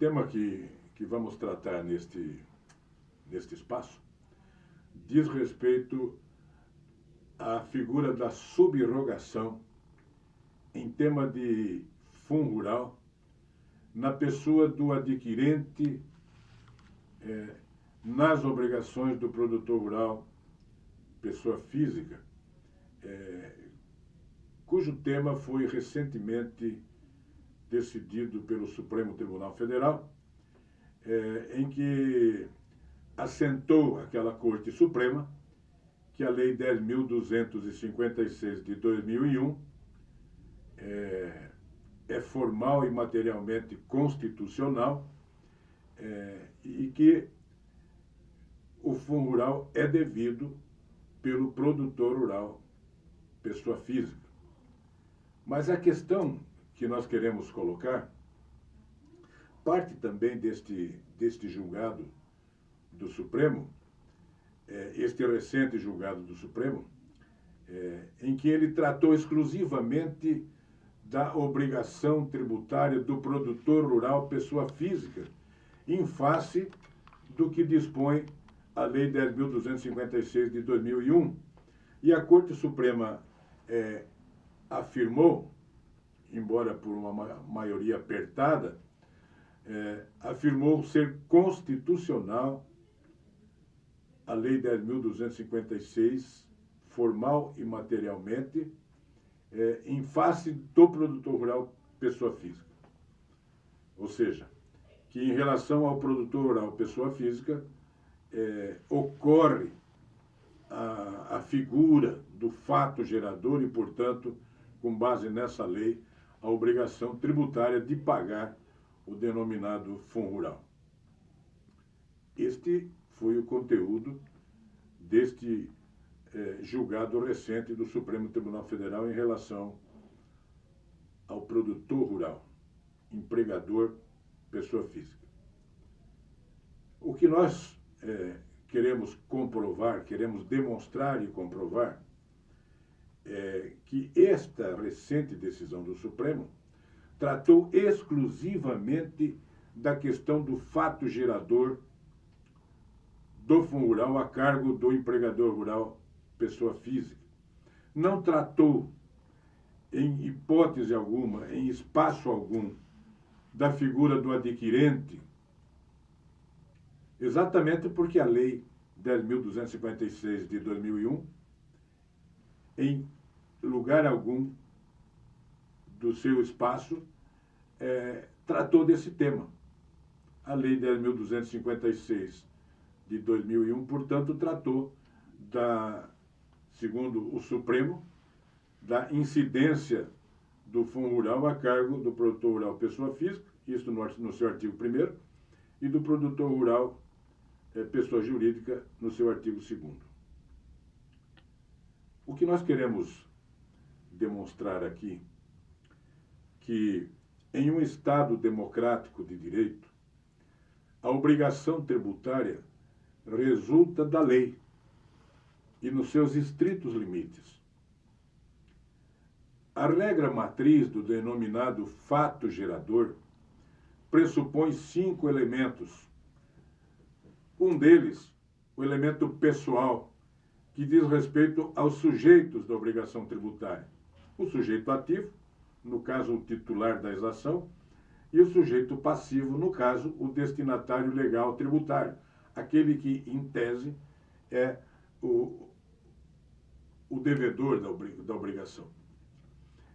tema que vamos tratar neste espaço diz respeito à figura da subrogação em tema de fundo rural na pessoa do adquirente nas obrigações do produtor rural, pessoa física, cujo tema foi recentemente decidido pelo Supremo Tribunal Federal, em que assentou aquela Corte Suprema que a Lei 10.256 de 2001 é formal e materialmente constitucional, e que o fundo rural é devido pelo produtor rural, pessoa física. Mas a questão que nós queremos colocar parte também deste julgado do Supremo, este recente julgado do Supremo, em que ele tratou exclusivamente da obrigação tributária do produtor rural, pessoa física, em face do que dispõe a Lei 10.256 de 2001. E a Corte Suprema afirmou, embora por uma maioria apertada, afirmou ser constitucional a Lei 10.256, formal e materialmente, em face do produtor rural, pessoa física. Ou seja, que em relação ao produtor rural, pessoa física, ocorre a figura do fato gerador e, portanto, com base nessa lei, a obrigação tributária de pagar o denominado fundo rural. Este foi o conteúdo deste julgado recente do Supremo Tribunal Federal em relação ao produtor rural, empregador, pessoa física. O que nós queremos comprovar, queremos demonstrar e comprovar, que esta recente decisão do Supremo tratou exclusivamente da questão do fato gerador do fundo rural a cargo do empregador rural, pessoa física. Não tratou, em hipótese alguma, em espaço algum, da figura do adquirente, exatamente porque a Lei 10.256 de 2001, em lugar algum do seu espaço, tratou desse tema. A Lei 10.256 de 2001, portanto, tratou segundo o Supremo, da incidência do fundo rural a cargo do produtor rural pessoa física, isso no seu artigo 1º, e do produtor rural pessoa jurídica no seu artigo 2º. O que nós queremos demonstrar aqui, que em um Estado democrático de direito, a obrigação tributária resulta da lei e nos seus estritos limites. A regra matriz do denominado fato gerador pressupõe 5 elementos. Um deles, o elemento pessoal, que diz respeito aos sujeitos da obrigação tributária. O sujeito ativo, no caso o titular da exação, e o sujeito passivo, no caso o destinatário legal tributário, aquele que, em tese, é o devedor da obrigação.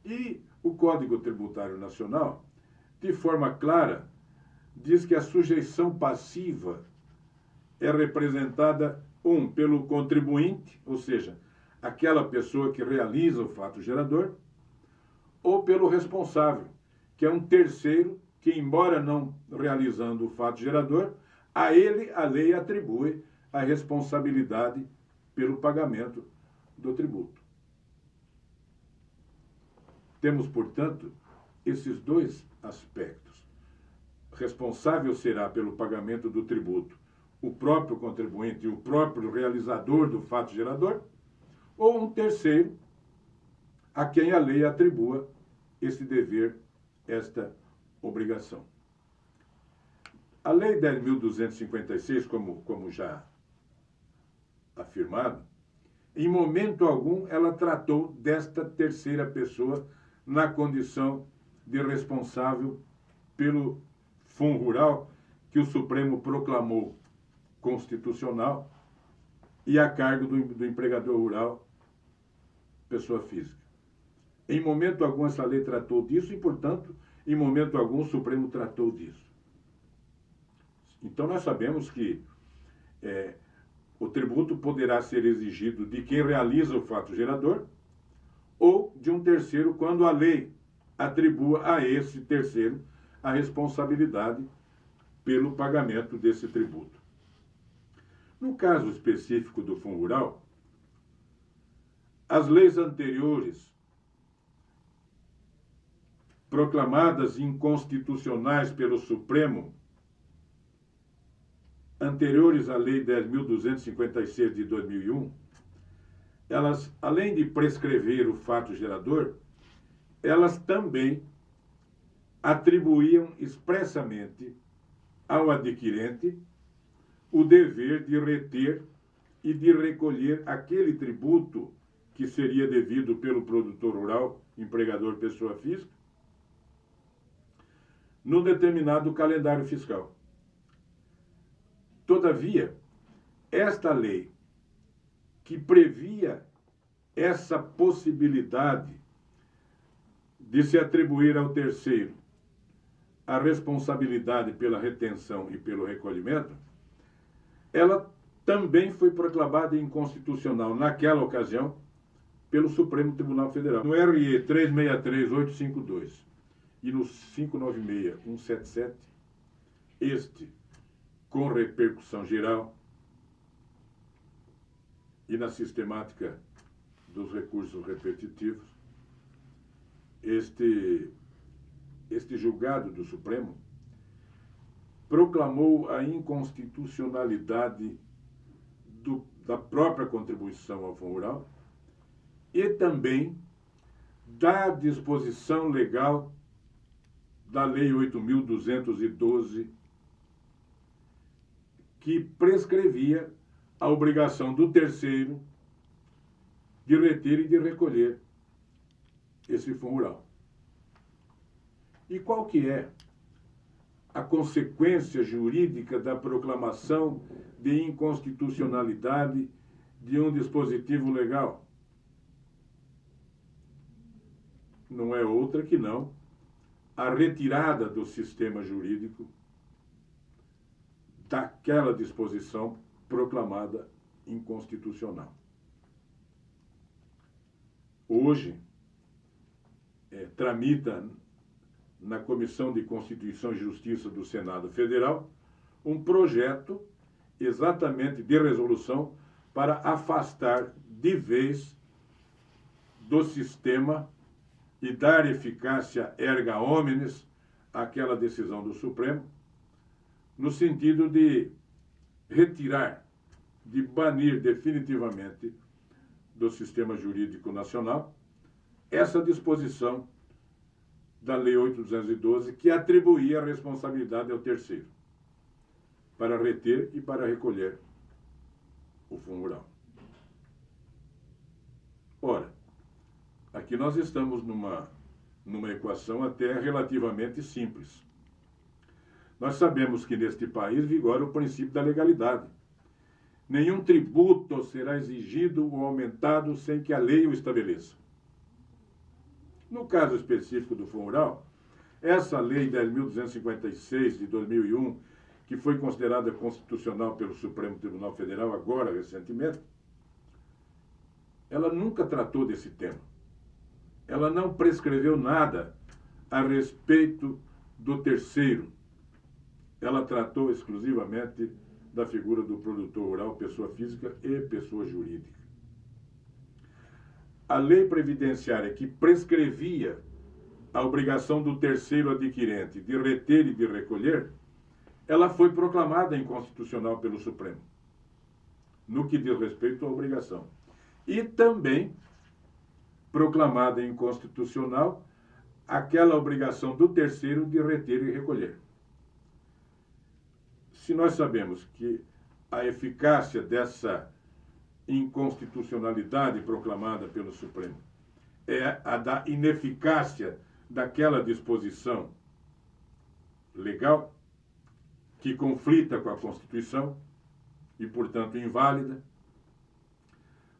E o Código Tributário Nacional, de forma clara, diz que a sujeição passiva é representada, pelo contribuinte, ou seja, aquela pessoa que realiza o fato gerador, ou pelo responsável, que é um terceiro que, embora não realizando o fato gerador, a ele a lei atribui a responsabilidade pelo pagamento do tributo. Temos, portanto, esses dois aspectos. Responsável será pelo pagamento do tributo o próprio contribuinte e o próprio realizador do fato gerador, ou um terceiro a quem a lei atribua esse dever, esta obrigação. A Lei 10.256, como já afirmado, em momento algum ela tratou desta terceira pessoa na condição de responsável pelo Fundo Rural que o Supremo proclamou constitucional e a cargo do empregador rural, pessoa física. Em momento algum essa lei tratou disso e, portanto, em momento algum o Supremo tratou disso. Então nós sabemos que o tributo poderá ser exigido de quem realiza o fato gerador ou de um terceiro quando a lei atribua a esse terceiro a responsabilidade pelo pagamento desse tributo. No caso específico do Fundo Rural, as leis anteriores, proclamadas inconstitucionais pelo Supremo, anteriores à Lei 10.256 de 2001, elas, além de prescrever o fato gerador, elas também atribuíam expressamente ao adquirente o dever de reter e de recolher aquele tributo que seria devido pelo produtor rural, empregador pessoa física, no determinado calendário fiscal. Todavia, esta lei, que previa essa possibilidade de se atribuir ao terceiro a responsabilidade pela retenção e pelo recolhimento, ela também foi proclamada inconstitucional naquela ocasião pelo Supremo Tribunal Federal. No RE 363852 e no 596177, este, com repercussão geral, e na sistemática dos recursos repetitivos, este julgado do Supremo proclamou a inconstitucionalidade da própria contribuição ao Fundo Rural e também da disposição legal da Lei 8.212, que prescrevia a obrigação do terceiro de reter e de recolher esse Fundo Rural. E qual que é a consequência jurídica da proclamação de inconstitucionalidade de um dispositivo legal? Não é outra que não a retirada do sistema jurídico daquela disposição proclamada inconstitucional. Hoje, tramita na Comissão de Constituição e Justiça do Senado Federal um projeto exatamente de resolução para afastar de vez do sistema e dar eficácia erga omnes àquela decisão do Supremo, no sentido de retirar, de banir definitivamente do sistema jurídico nacional essa disposição da Lei 8.212, que atribuía a responsabilidade ao terceiro para reter e para recolher o Fundo Rural. Ora, aqui nós estamos numa equação até relativamente simples. Nós sabemos que neste país vigora o princípio da legalidade. Nenhum tributo será exigido ou aumentado sem que a lei o estabeleça. No caso específico do Fundo Rural, essa Lei 10.256 de 2001, que foi considerada constitucional pelo Supremo Tribunal Federal agora, recentemente, ela nunca tratou desse tema. Ela não prescreveu nada a respeito do terceiro. Ela tratou exclusivamente da figura do produtor rural, pessoa física e pessoa jurídica. A lei previdenciária que prescrevia a obrigação do terceiro adquirente de reter e de recolher, ela foi proclamada inconstitucional pelo Supremo, no que diz respeito à obrigação. E também proclamada inconstitucional aquela obrigação do terceiro de reter e recolher. se nós sabemos que a eficácia dessa inconstitucionalidade proclamada pelo Supremo é a da ineficácia daquela disposição legal que conflita com a Constituição e, portanto, inválida,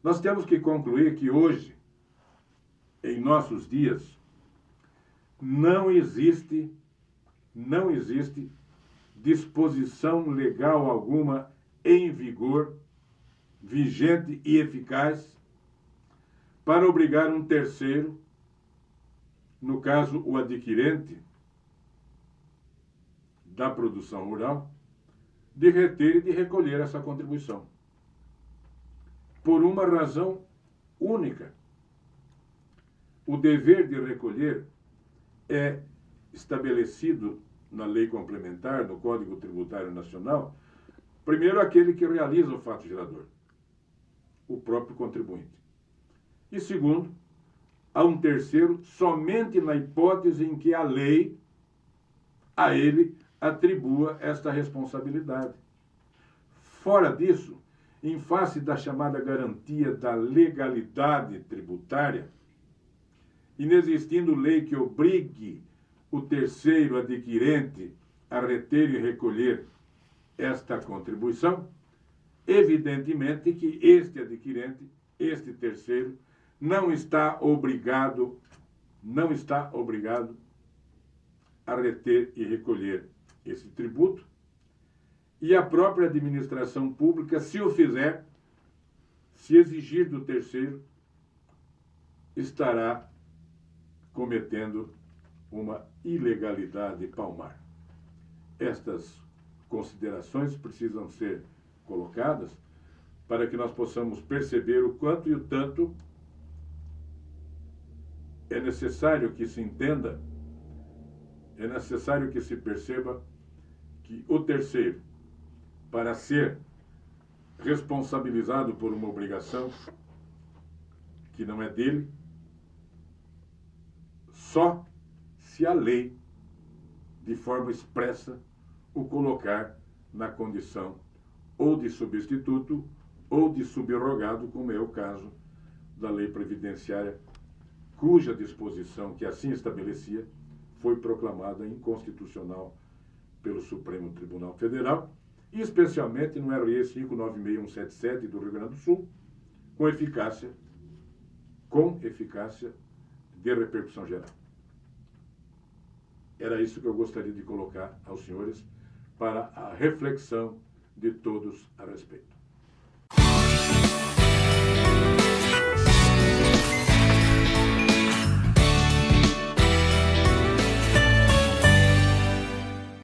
nós temos que concluir que hoje, em nossos dias, não existe disposição legal alguma em vigor, vigente e eficaz, para obrigar um terceiro, no caso o adquirente da produção rural, de reter e de recolher essa contribuição. Por uma razão única. O dever de recolher é estabelecido na lei complementar, no Código Tributário Nacional, primeiro aquele que realiza o fato gerador, o próprio contribuinte. E segundo, a um terceiro, somente na hipótese em que a lei a ele atribua esta responsabilidade. Fora disso, em face da chamada garantia da legalidade tributária, inexistindo lei que obrigue o terceiro adquirente a reter e recolher esta contribuição, evidentemente que este adquirente, este terceiro, não está obrigado a reter e recolher esse tributo, e a própria administração pública, se o fizer, se exigir do terceiro, estará cometendo uma ilegalidade palmar. Estas considerações precisam ser colocadas para que nós possamos perceber o quanto e o tanto é necessário que se entenda, é necessário que se perceba que o terceiro, para ser responsabilizado por uma obrigação que não é dele, só se a lei, de forma expressa, o colocar na condição ou de substituto ou de subrogado, como é o caso da lei previdenciária, cuja disposição que assim estabelecia foi proclamada inconstitucional pelo Supremo Tribunal Federal, e especialmente no RE 596177 do Rio Grande do Sul, com eficácia de repercussão geral. Era isso que eu gostaria de colocar aos senhores para a reflexão de todos a respeito.